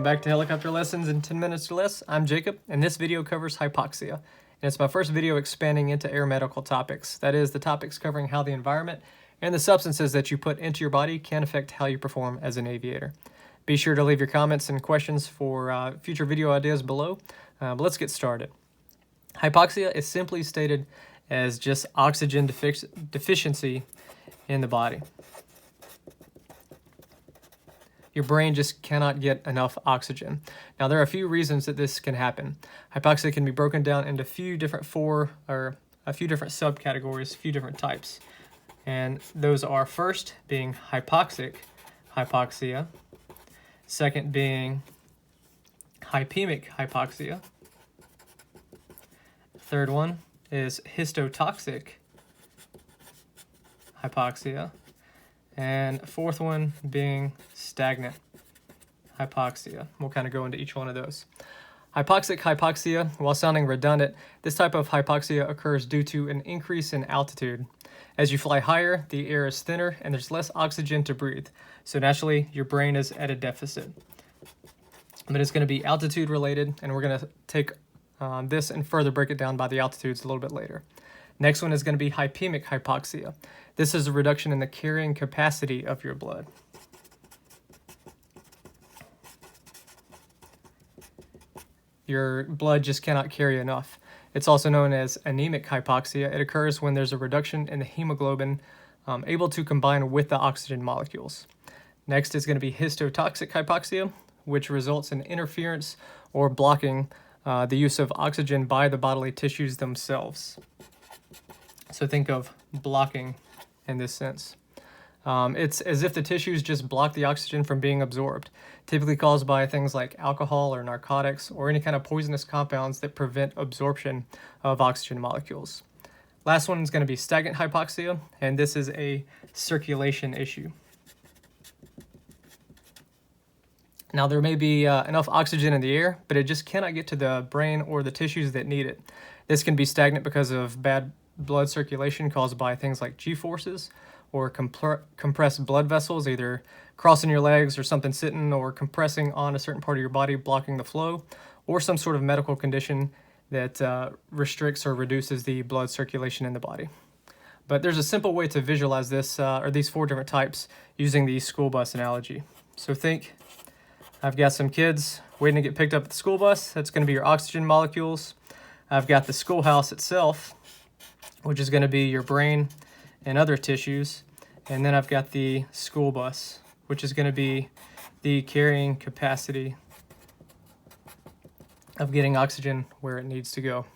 Welcome back to Helicopter Lessons in 10 Minutes or Less. I'm Jacob, and this video covers hypoxia. And it's my first video expanding into air medical topics. That is, the topics covering how the environment and the substances that you put into your body can affect how you perform as an aviator. Be sure to leave your comments and questions for future video ideas below. But let's get started. Hypoxia is simply stated as just oxygen deficiency in the body. Your brain just cannot get enough oxygen. Now, there are a few reasons that this can happen. Hypoxia can be broken down into a few different subcategories, a few different types. And those are, first being hypoxic hypoxia, second being hypemic hypoxia, third one is histotoxic hypoxia, and fourth one being stagnant hypoxia. We'll kind of go into each one of those. Hypoxic hypoxia, while sounding redundant, this type of hypoxia occurs due to an increase in altitude. As you fly higher, the air is thinner and there's less oxygen to breathe. So naturally, your brain is at a deficit. But it's going to be altitude related, and we're going to take this and further break it down by the altitudes a little bit later. Next one is going to be hypemic hypoxia. This is a reduction in the carrying capacity of your blood. Your blood just cannot carry enough. It's also known as anemic hypoxia. It occurs when there's a reduction in the hemoglobin able to combine with the oxygen molecules. Next is going to be histotoxic hypoxia, which results in interference or blocking the use of oxygen by the bodily tissues themselves. So think of blocking in this sense. It's as if the tissues just block the oxygen from being absorbed, typically caused by things like alcohol or narcotics or any kind of poisonous compounds that prevent absorption of oxygen molecules. Last one is going to be stagnant hypoxia, and this is a circulation issue. Now, there may be enough oxygen in the air, but it just cannot get to the brain or the tissues that need it. This can be stagnant because of bad blood circulation caused by things like G-forces or compressed blood vessels, either crossing your legs or something sitting or compressing on a certain part of your body, blocking the flow, or some sort of medical condition that restricts or reduces the blood circulation in the body. But there's a simple way to visualize this, or these four different types, using the school bus analogy. So think, I've got some kids waiting to get picked up at the school bus. That's going to be your oxygen molecules. I've got the schoolhouse itself, which is going to be your brain and other tissues. And then I've got the school bus, which is going to be the carrying capacity of getting oxygen where it needs to go.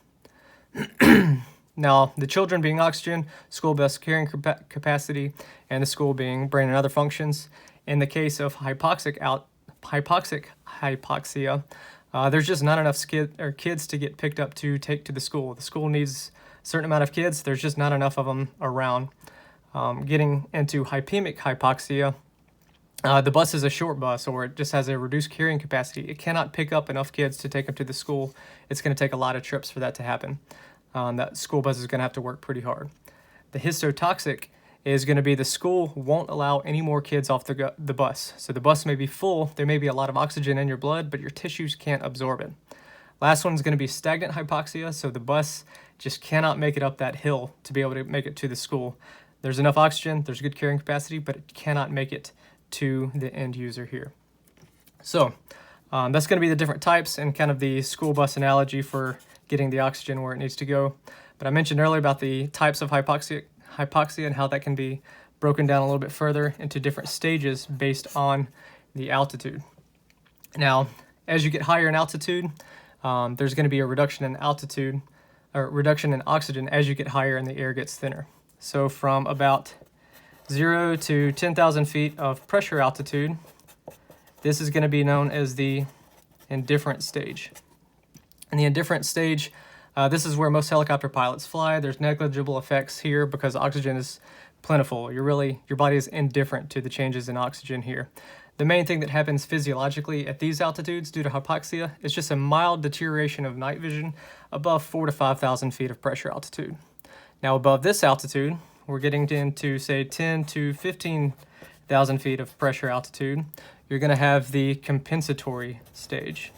Now, the children being oxygen, school bus carrying capacity, and the school being brain and other functions. In the case of hypoxic hypoxia, there's just not enough kids to get picked up to take to the school. The school needs a certain amount of kids. There's just not enough of them around. Getting into hypemic hypoxia, the bus is a short bus, or it just has a reduced carrying capacity. It cannot pick up enough kids to take them to the school. It's going to take a lot of trips for that to happen. That school bus is going to have to work pretty hard. The histotoxic is going to be the school won't allow any more kids off the bus. So the bus may be full, there may be a lot of oxygen in your blood, but your tissues can't absorb it. Last one is going to be stagnant hypoxia, so the bus just cannot make it up that hill to be able to make it to the school. There's enough oxygen, there's good carrying capacity, but it cannot make it to the end user here. So that's going to be the different types and kind of the school bus analogy for getting the oxygen where it needs to go. But I mentioned earlier about the types of hypoxia and how that can be broken down a little bit further into different stages based on the altitude. Now, as you get higher in altitude, there's going to be a reduction in altitude, or reduction in oxygen as you get higher and the air gets thinner. So from about 0 to 10,000 feet of pressure altitude, this is going to be known as the indifferent stage. In the indifferent stage, this is where most helicopter pilots fly. There's negligible effects here because oxygen is plentiful. Your body is indifferent to the changes in oxygen here. The main thing that happens physiologically at these altitudes due to hypoxia is just a mild deterioration of night vision above 4,000 to 5,000 feet of pressure altitude. Now above this altitude, we're getting into say 10 to 15,000 feet of pressure altitude. you're going to have the compensatory stage.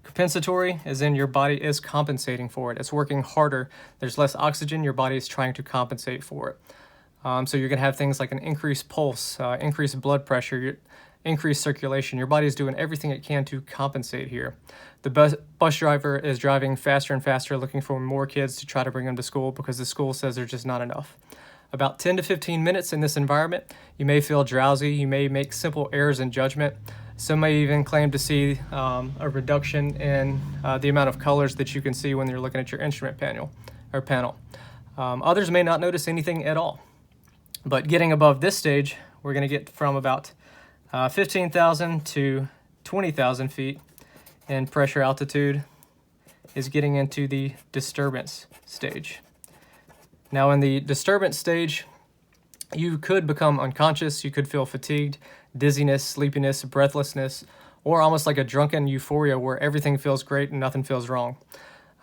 Compensatory is in your body is compensating for it. It's working harder. There's less oxygen. Your body is trying to compensate for it. So you're going to have things like an increased pulse, increased blood pressure, increased circulation. Your body is doing everything it can to compensate here. The bus driver is driving faster and faster, looking for more kids to try to bring them to school because the school says there's just not enough. About 10 to 15 minutes in this environment, you may feel drowsy. You may make simple errors in judgment. Some may even claim to see a reduction in the amount of colors that you can see when you're looking at your instrument panel. Others may not notice anything at all. But getting above this stage, we're going to get from about 15,000 to 20,000 feet in pressure altitude is getting into the disturbance stage. Now in the disturbance stage, you could become unconscious, you could feel fatigued, dizziness, sleepiness, breathlessness, or almost like a drunken euphoria where everything feels great and nothing feels wrong.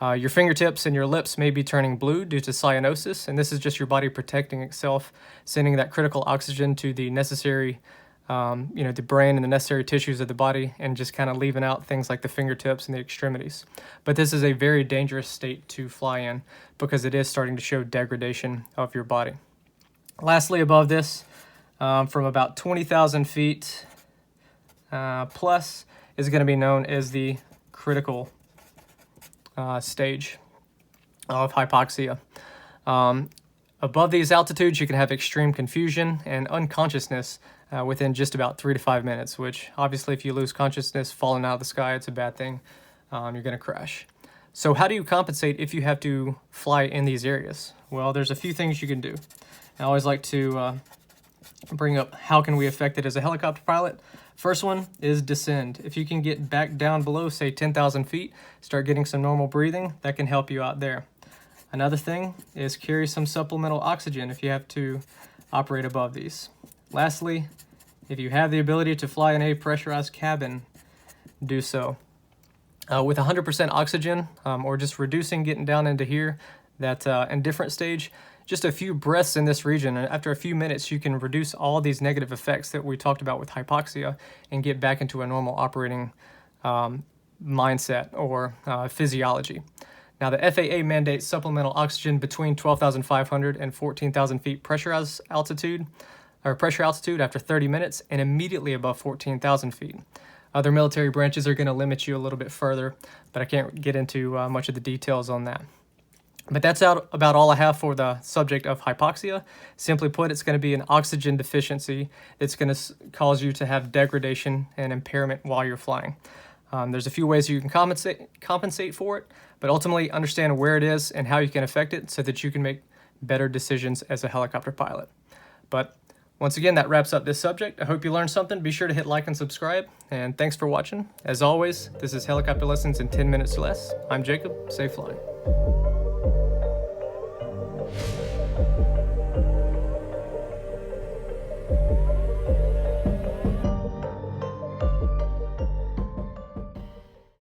Your fingertips and your lips may be turning blue due to cyanosis, and this is just your body protecting itself, sending that critical oxygen to the necessary, the brain and the necessary tissues of the body, and just kind of leaving out things like the fingertips and the extremities. But this is a very dangerous state to fly in because it is starting to show degradation of your body. Lastly, above this, from about 20,000 feet plus is going to be known as the critical stage of hypoxia. Above these altitudes, you can have extreme confusion and unconsciousness within just about 3 to 5 minutes, which obviously if you lose consciousness falling out of the sky, it's a bad thing. You're going to crash. So how do you compensate if you have to fly in these areas? Well, there's a few things you can do. I always like to bring up how can we affect it as a helicopter pilot. First one is descend. If you can get back down below, say 10,000 feet, start getting some normal breathing, that can help you out there. Another thing is carry some supplemental oxygen if you have to operate above these. Lastly, if you have the ability to fly in a pressurized cabin, do so. With 100% oxygen, or just reducing getting down into here, that indifferent stage, just a few breaths in this region, and after a few minutes, you can reduce all these negative effects that we talked about with hypoxia and get back into a normal operating mindset or physiology. Now, the FAA mandates supplemental oxygen between 12,500 and 14,000 feet pressure altitude after 30 minutes and immediately above 14,000 feet. Other military branches are going to limit you a little bit further, but I can't get into much of the details on that. But that's about all I have for the subject of hypoxia. Simply put, it's going to be an oxygen deficiency. It's going to cause you to have degradation and impairment while you're flying. There's a few ways you can compensate for it, but ultimately understand where it is and how you can affect it so that you can make better decisions as a helicopter pilot. But once again, that wraps up this subject. I hope you learned something. Be sure to hit like and subscribe, and thanks for watching. As always, this is Helicopter Lessons in 10 Minutes or Less. I'm Jacob. Safe flying.